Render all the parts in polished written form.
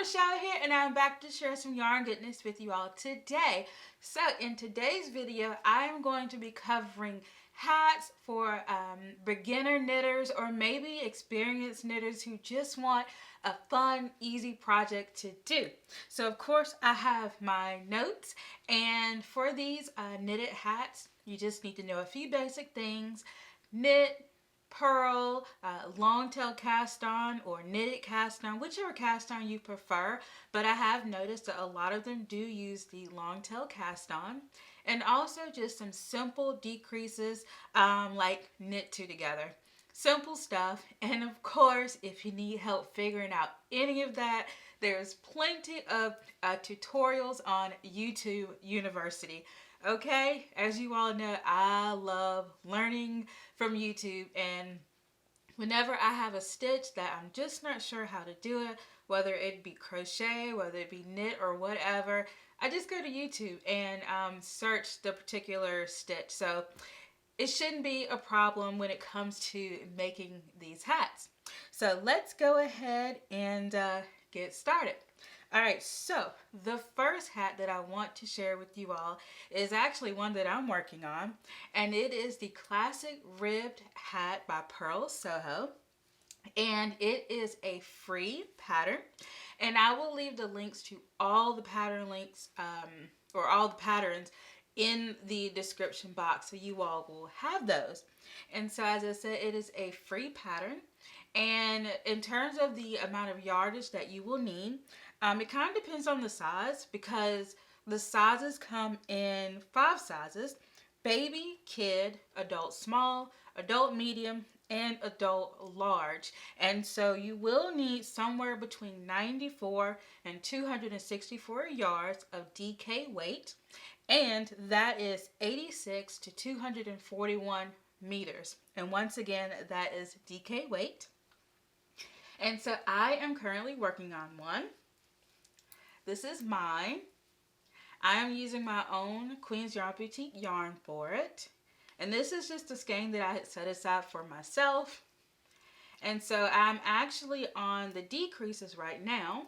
Michelle here, and I'm back to share some yarn goodness with you all today. So in today's video, I am going to be covering hats for beginner knitters or maybe experienced knitters who just want a fun, easy project to do. So of course I have my notes, and for these knitted hats, you just need to know a few basic things. Knit, purl, long tail cast on, or knitted cast on, whichever cast on you prefer, but I have noticed that a lot of them do use the long tail cast on, and also just some simple decreases like knit two together. Simple stuff. And of course, if you need help figuring out any of that, there's plenty of tutorials on YouTube University. Okay, as you all know, I love learning from YouTube, and whenever I have a stitch that I'm just not sure how to do it, whether it be crochet, whether it be knit or whatever, I just go to YouTube and search the particular stitch. So it shouldn't be a problem when it comes to making these hats. So let's go ahead and get started. Alright, so the first hat that I want to share with you all is actually one that I'm working on, and it is the classic ribbed hat by Purl Soho, and it is a free pattern, and I will leave the links to all the pattern links or all the patterns in the description box, so you all will have those. And so as I said, it is a free pattern, and in terms of the amount of yardage that you will need, it kind of depends on the size, because the sizes come in 5 sizes: baby, kid, adult small, adult medium, and adult large. And so you will need somewhere between 94 and 264 yards of DK weight, and that is 86 to 241 meters. And once again, that is DK weight. And so I am currently working on one. This is mine. I am using my own QueensYarnBoutique yarn for it. And this is just a skein that I had set aside for myself. And so I'm actually on the decreases right now.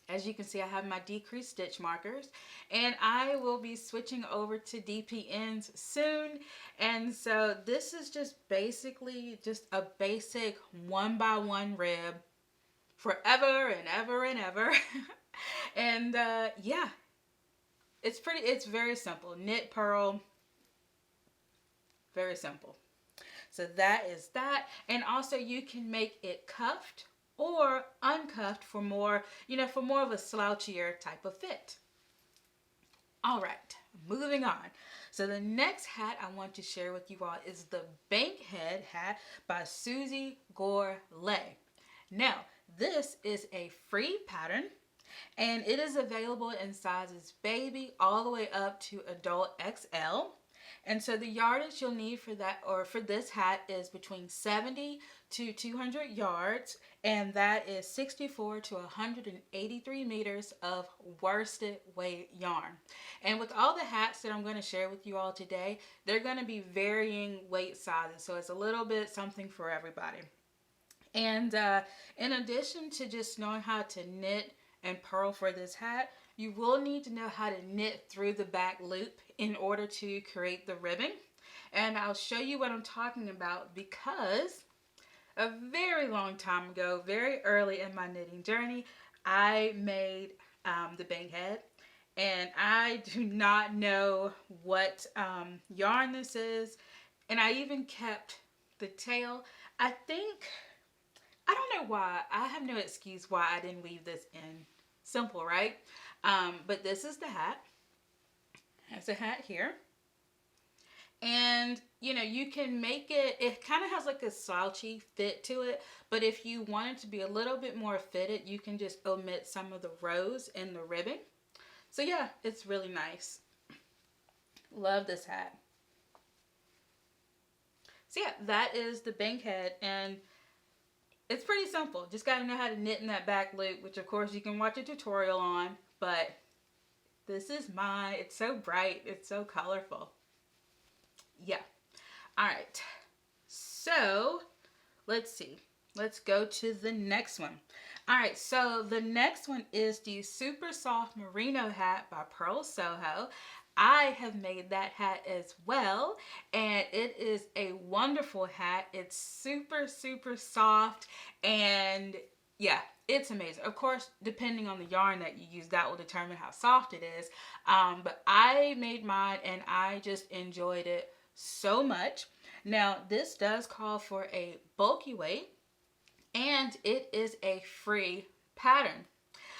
As you can see, I have my decrease stitch markers, and I will be switching over to DPNs soon. And so this is just basically just a basic 1x1 rib forever and ever and ever. And yeah, it's very simple. Knit, purl, very simple. So that is that. And also you can make it cuffed or uncuffed for more, for more of a slouchier type of fit. All right, moving on. So the next hat I want to share with you all is the Bankhead hat by Susie Gourlay. Now, this is a free pattern, and it is available in sizes baby all the way up to adult XL. And so the yardage you'll need for that, or for this hat, is between 70 to 200 yards, and that is 64 to 183 meters of worsted weight yarn. And with all the hats that I'm going to share with you all today, they're going to be varying weight sizes, so it's a little bit something for everybody. And in addition to just knowing how to knit and purl for this hat, you will need to know how to knit through the back loop in order to create the ribbing. And I'll show you what I'm talking about, because a very long time ago, very early in my knitting journey, I made the Bankhead, and I do not know what yarn this is, and I even kept the tail. I don't know why. I have no excuse why I didn't weave this in. Simple, right? But this is the hat. Has a hat here. And, you can make it kind of has like a slouchy fit to it. But if you want it to be a little bit more fitted, you can just omit some of the rows in the ribbing. So yeah, it's really nice. Love this hat. So yeah, that is the Bankhead, and it's pretty simple. Just got to know how to knit in that back loop, which of course you can watch a tutorial on, but this is mine. It's so bright. It's so colorful. Yeah. All right. So let's see. Let's go to the next one. All right, so the next one is the Super Soft Merino hat by Pearl Soho. I have made that hat as well, and it is a wonderful hat. It's super, super soft, and yeah, it's amazing. Of course, depending on the yarn that you use, that will determine how soft it is. But I made mine, and I just enjoyed it so much. Now, this does call for a bulky weight, and it is a free pattern.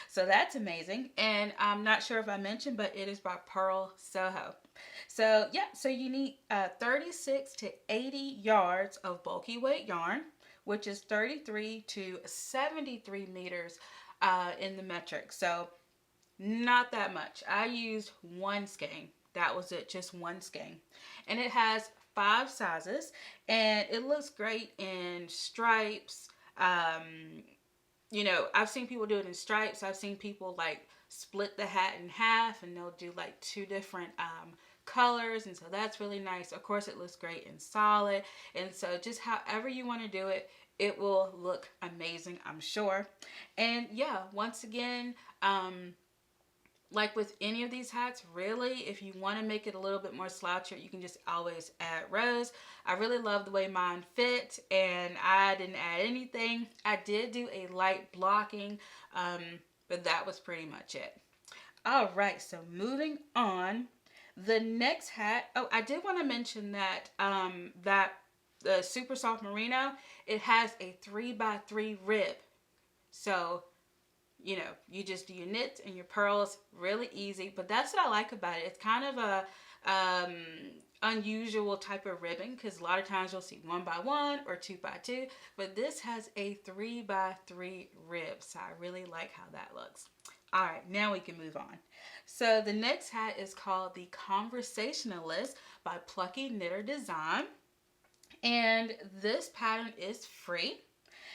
So that's amazing. And I'm not sure if I mentioned, but it is by Pearl Soho. So yeah, so you need 36 to 80 yards of bulky weight yarn, which is 33 to 73 meters in the metric. So not that much. I used one skein. That was it, just one skein. And it has 5 sizes, and it looks great in stripes. You know, I've seen people do it in stripes. I've seen people like split the hat in half, and they'll do like 2 different colors, and so that's really nice. Of course, it looks great in solid, and so just however you want to do it, it will look amazing, I'm sure. And yeah, once again, like with any of these hats, really, if you want to make it a little bit more slouchier, you can just always add rows. I really love the way mine fit, and I didn't add anything. I did do a light blocking, but that was pretty much it. All right, so moving on. The next hat, oh, I did want to mention that the Super Soft Merino, it has a 3x3 rib. So you know, you just do your knits and your purls really easy. But that's what I like about it. It's kind of a unusual type of ribbon, because a lot of times you'll see 1x1 or 2x2, but this has a 3x3 rib. So I really like how that looks. All right, now we can move on. So the next hat is called the Conversationalist by Plucky Knitter Design. And this pattern is free.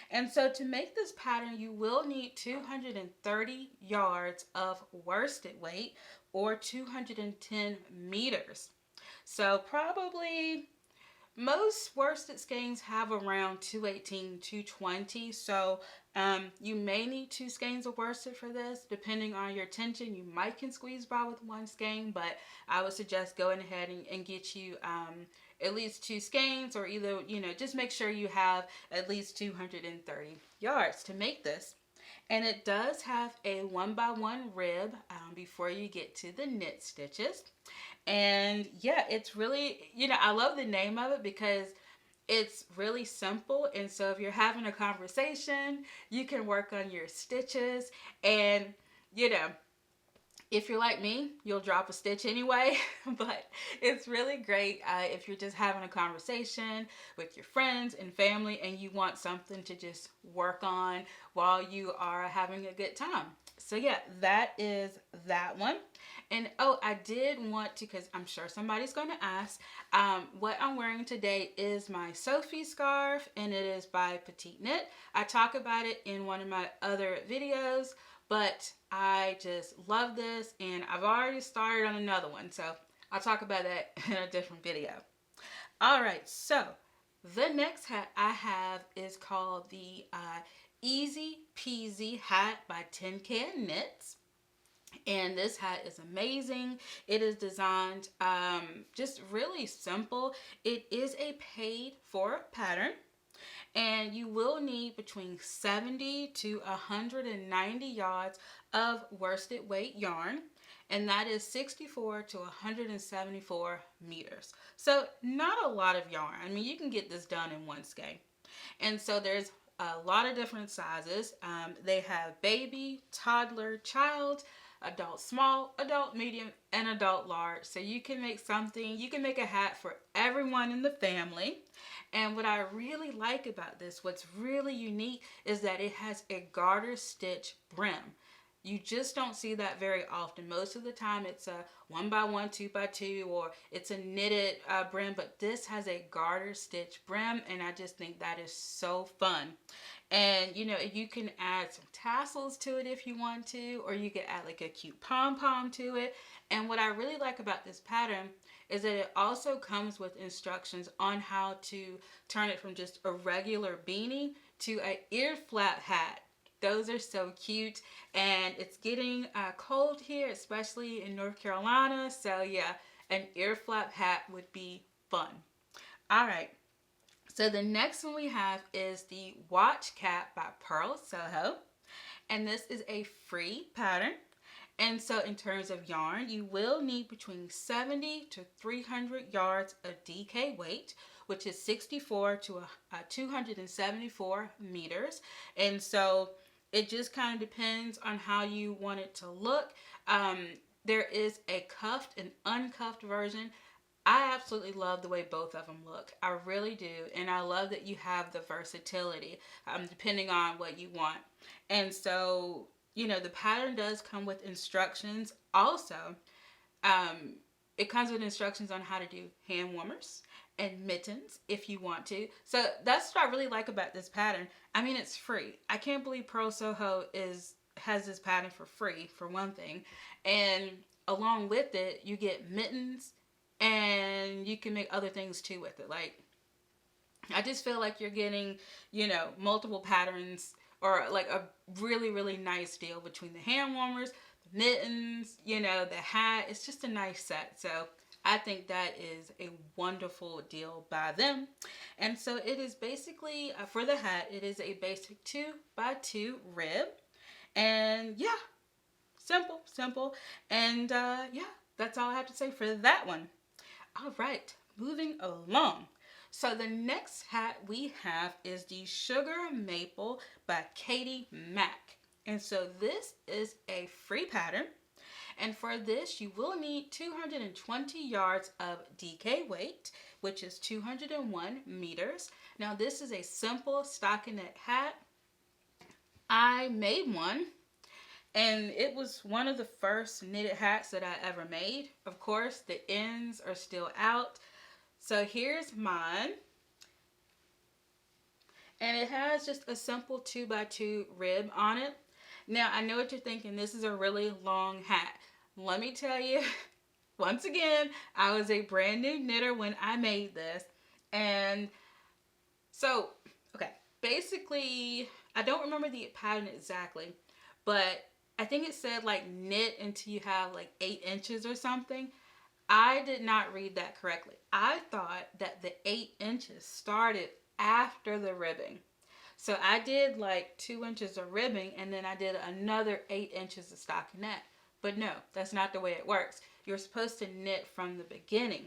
And so to make this pattern, you will need 230 yards of worsted weight, or 210 meters. So probably most worsted skeins have around 218, 220. So you may need 2 skeins of worsted for this. Depending on your tension, you might can squeeze by with 1 skein, but I would suggest going ahead and get you at least 2 skeins, or either, you know, just make sure you have at least 230 yards to make this. And it does have a 1x1 rib before you get to the knit stitches. And yeah, it's really, you know, I love the name of it because it's really simple. And so if you're having a conversation, you can work on your stitches. And, you know, if you're like me, you'll drop a stitch anyway, but it's really great if you're just having a conversation with your friends and family, and you want something to just work on while you are having a good time. So yeah, that is that one. And oh, I did want to, because I'm sure somebody's going to ask, what I'm wearing today is my Sophie scarf, and it is by Petite Knit. I talk about it in one of my other videos, but I just love this, and I've already started on another one, so I'll talk about that in a different video. All right, so the next hat I have is called the Easy Peasy hat by Tin Can Knits. And this hat is amazing. It is designed just really simple. It is a paid for pattern. And you will need between 70 to 190 yards of worsted weight yarn. And that is 64 to 174 meters. So not a lot of yarn. I mean, you can get this done in 1 skein. And so there's a lot of different sizes. They have baby, toddler, child, adult small, adult medium, and adult large. So you can make something, you can make a hat for everyone in the family. And what I really like about this, what's really unique, is that it has a garter stitch brim. You just don't see that very often. Most of the time it's a 1x1, 2x2, or it's a knitted brim, but this has a garter stitch brim, and I just think that is so fun. And you know, you can add some tassels to it if you want to, or you could add like a cute pom-pom to it. And what I really like about this pattern is that it also comes with instructions on how to turn it from just a regular beanie to an ear flap hat. Those are so cute, and it's getting cold here, especially in North Carolina. So yeah, an ear flap hat would be fun. All right. So the next one we have is the Watch Cap by Pearl Soho. And this is a free pattern. And so in terms of yarn, you will need between 70 to 300 yards of DK weight, which is 64 to 274 meters. And so it just kind of depends on how you want it to look. There is a cuffed and uncuffed version. I absolutely love the way both of them look. I really do. And I love that you have the versatility depending on what you want. And so, you know, the pattern does come with instructions. Also, it comes with instructions on how to do hand warmers and mittens if you want to. So that's what I really like about this pattern. I mean, it's free. I can't believe Pearl Soho has this pattern for free, for one thing. And along with it, you get mittens, and you can make other things too with it. Like, I just feel like you're getting, you know, multiple patterns, or like a really, really nice deal between the hand warmers, the mittens, you know, the hat. It's just a nice set. So I think that is a wonderful deal by them. And so it is basically, for the hat, it is a basic 2x2 rib. And yeah, simple. And yeah, that's all I have to say for that one. All right, moving along. So the next hat we have is the Sugar Maple by Katie Mack. And so this is a free pattern. And for this, you will need 220 yards of DK weight, which is 201 meters. Now this is a simple stockinette hat. I made one, and it was one of the first knitted hats that I ever made. Of course, the ends are still out. So here's mine. And it has just a simple 2x2 rib on it. Now, I know what you're thinking. This is a really long hat. Let me tell you, once again, I was a brand new knitter when I made this. And so, okay, basically, I don't remember the pattern exactly, but I think it said like knit until you have like 8 inches or something. I did not read that correctly. I thought that the 8 inches started after the ribbing. So I did like 2 inches of ribbing, and then I did another 8 inches of stockinette. But no, that's not the way it works. You're supposed to knit from the beginning,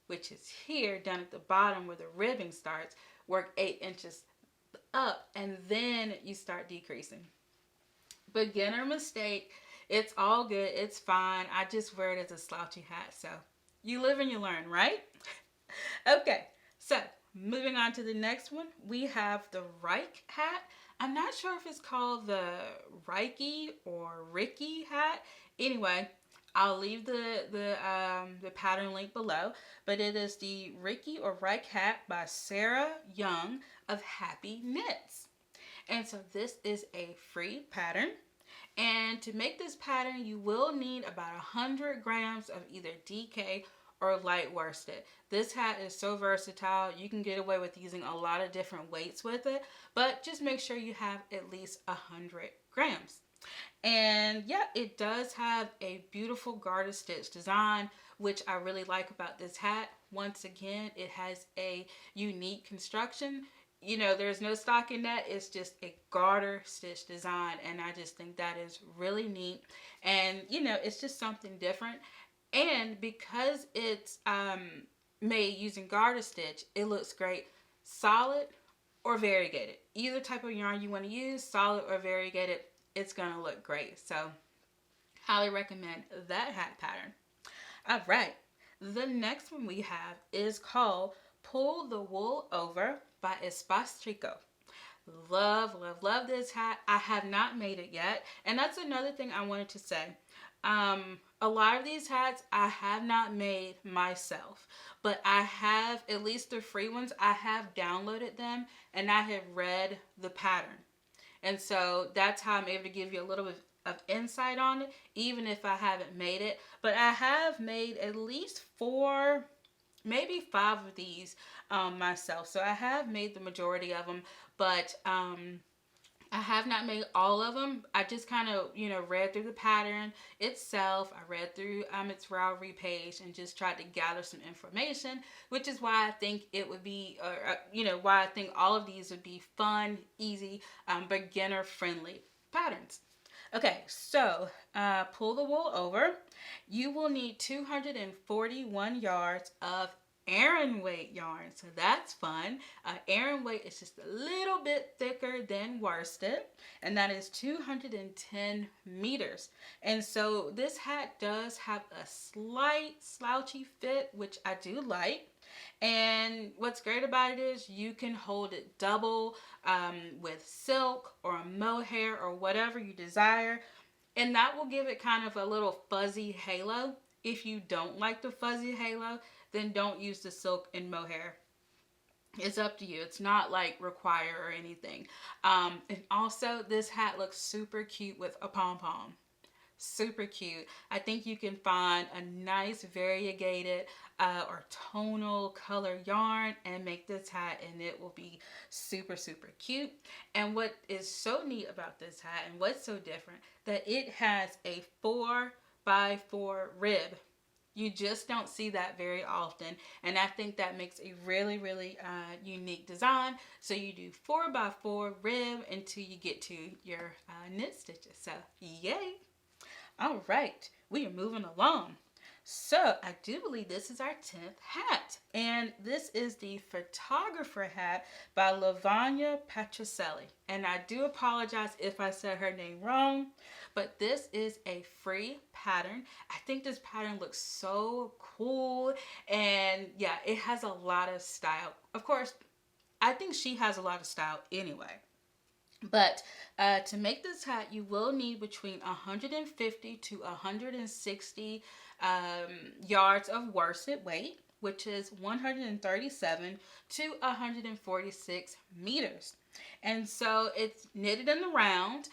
which is here down at the bottom where the ribbing starts, work 8 inches up, and then you start decreasing. Beginner mistake. It's all good. It's fine. I just wear it as a slouchy hat. So you live and you learn, right? Okay. So moving on to the next one, we have the Rikke hat. I'm not sure if it's called the Rikke or Ricky hat. Anyway, I'll leave the pattern link below. But it is the Rikke or Rikke hat by Sarah Young of Happy Knits. And so this is a free pattern. And to make this pattern, you will need about 100 grams of either DK or light worsted. This hat is so versatile. You can get away with using a lot of different weights with it, but just make sure you have at least 100 grams. And yeah, it does have a beautiful garter stitch design, which I really like about this hat. Once again, it has a unique construction. You know, there's no stockinette. It's just a garter stitch design, and I just think that is really neat. And you know, it's just something different. And because it's made using garter stitch, it looks great solid or variegated. Either type of yarn you want to use, solid or variegated, it's gonna look great. So highly recommend that hat pattern. All right, the next one we have is called Pull the Wool Over by Espace Tricot. Love this hat. I have not made it yet, and that's another thing I wanted to say. A lot of these hats I have not made myself, but I have, at least the free ones, I have downloaded them and I have read the pattern. And so that's how I'm able to give you a little bit of insight on it, even if I haven't made it. But I have made at least 4, maybe 5 of these myself. So I have made the majority of them, but I have not made all of them. I just kind of, read through the pattern itself. I read through its Ravelry page and just tried to gather some information, which is why I think it would be, why I think all of these would be fun, easy, beginner friendly patterns. Okay, so pull the wool over. You will need 241 yards of Aran weight yarn, so that's fun. Aran weight is just a little bit thicker than worsted, and that is 210 meters. And so this hat does have a slight slouchy fit, which I do like. And what's great about it is you can hold it double with silk or a mohair or whatever you desire, and that will give it kind of a little fuzzy halo. If you don't like the fuzzy halo, then don't use the silk and mohair. It's up to you. It's not like required or anything. And also, this hat looks super cute with a pom-pom. Super cute. I think you can find a nice variegated or tonal color yarn and make this hat, and it will be super, super cute. And what is so neat about this hat and what's so different, that it has a 4x4 rib. You just don't see that very often, and I think that makes a really, really unique design. So you do 4x4 rib until you get to your knit stitches. So yay! All right, we are moving along. So I do believe this is our 10th hat, and this is the photographer hat by Lavanya Petrocelli. And I do apologize if I said her name wrong, but this is a free pattern. I think this pattern looks so cool, and yeah, it has a lot of style. Of course, I think she has a lot of style anyway. But to make this hat, you will need between 150 to 160 yards of worsted weight, which is 137 to 146 meters. And so it's knitted in the round.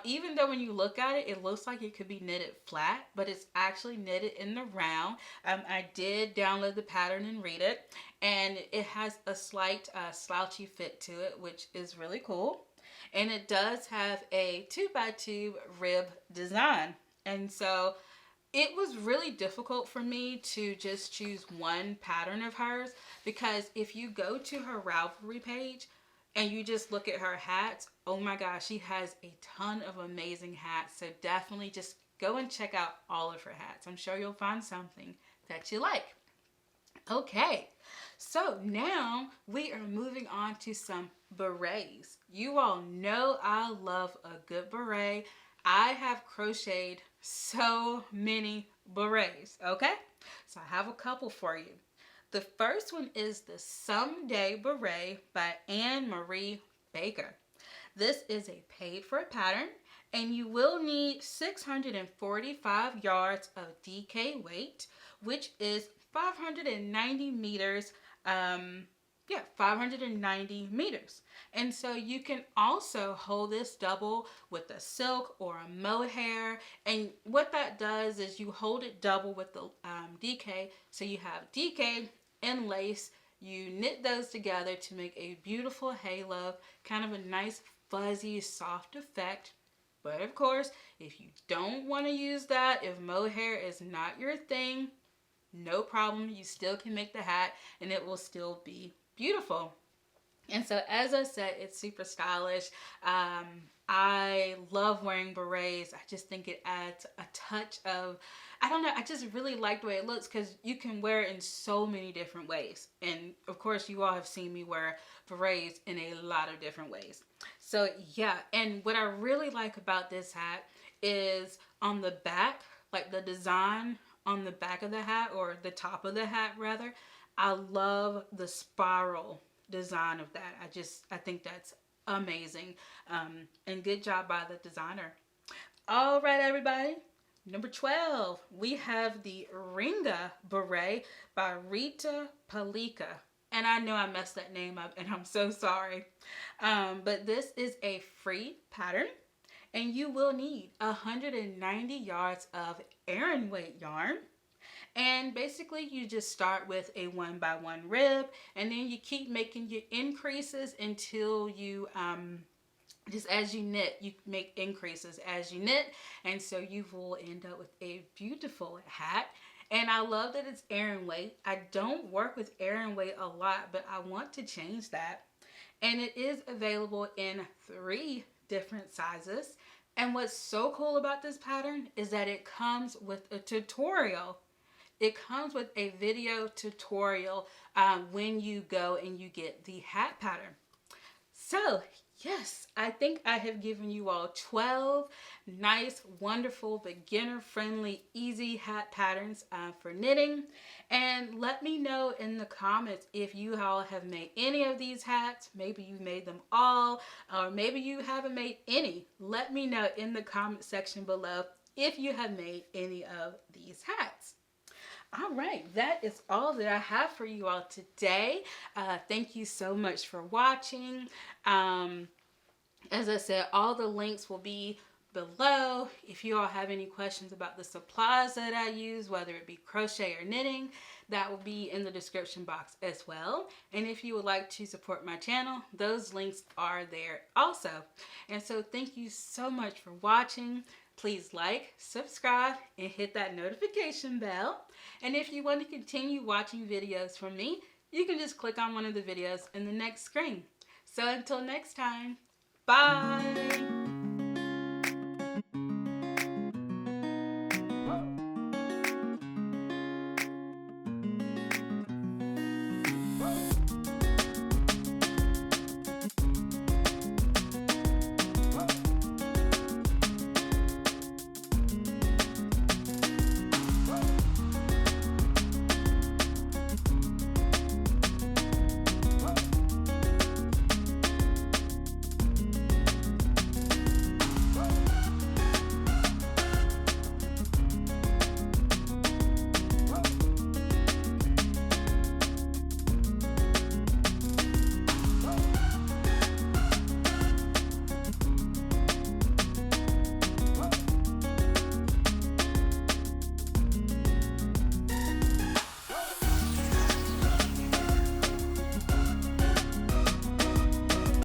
Even though when you look at it, it looks like it could be knitted flat, but it's actually knitted in the round. I did download the pattern and read it, and it has a slight slouchy fit to it, which is really cool. And it does have a 2x2 rib design. And so it was really difficult for me to just choose one pattern of hers, because if you go to her Ravelry page and you just look at her hats, oh my gosh, she has a ton of amazing hats. So definitely just go and check out all of her hats. I'm sure you'll find something that you like. Okay, so now we are moving on to some berets. You all know I love a good beret. I have crocheted so many berets, okay? So I have a couple for you. The first one is the Someday Beret by Anne Marie Baker. This is a paid for pattern, and you will need 645 yards of DK weight, which is 590 meters. 590 meters. And so you can also hold this double with a silk or a mohair. And what that does is you hold it double with the DK. So you have DK and lace. You knit those together to make a beautiful halo, kind of a nice fuzzy soft effect. But of course, if you don't want to use that, if mohair is not your thing, no problem. You still can make the hat and it will still be beautiful. And so, as I said, it's super stylish. I love wearing berets. I just think it adds a touch of, I don't know, I just really like the way it looks, because you can wear it in so many different ways. And of course, you all have seen me wear berets in a lot of different ways. So yeah, and what I really like about this hat is on the back, like the design on the back of the hat, or the top of the hat rather, I love the spiral design of that. I think that's amazing. And good job by the designer. All right, everybody. Number 12, we have the Renga Beret by Rita Palika. And I know I messed that name up, and I'm so sorry. But this is a free pattern, and you will need 190 yards of Aran weight yarn. And basically you just start with a 1x1 rib, and then you keep making your increases until you just as you knit, you make increases as you knit, and so you will end up with a beautiful hat. And I love that it's Aran weight. I don't work with Aran weight a lot, but I want to change that. And it is available in 3 different sizes. And what's so cool about this pattern is that it comes with a tutorial. It comes with a video tutorial when you go and you get the hat pattern. So, yes, I think I have given you all 12 nice, wonderful, beginner-friendly, easy hat patterns for knitting. And let me know in the comments if you all have made any of these hats. Maybe you made them all, or maybe you haven't made any. Let me know in the comment section below if you have made any of these hats. All right, that is all that I have for you all today. Thank you so much for watching. As I said, all the links will be below. If you all have any questions about the supplies that I use, whether it be crochet or knitting, that will be in the description box as well. And if you would like to support my channel, those links are there also. And so thank you so much for watching. Please like, subscribe, and hit that notification bell. And if you want to continue watching videos from me, you can just click on one of the videos in the next screen. So until next time, bye!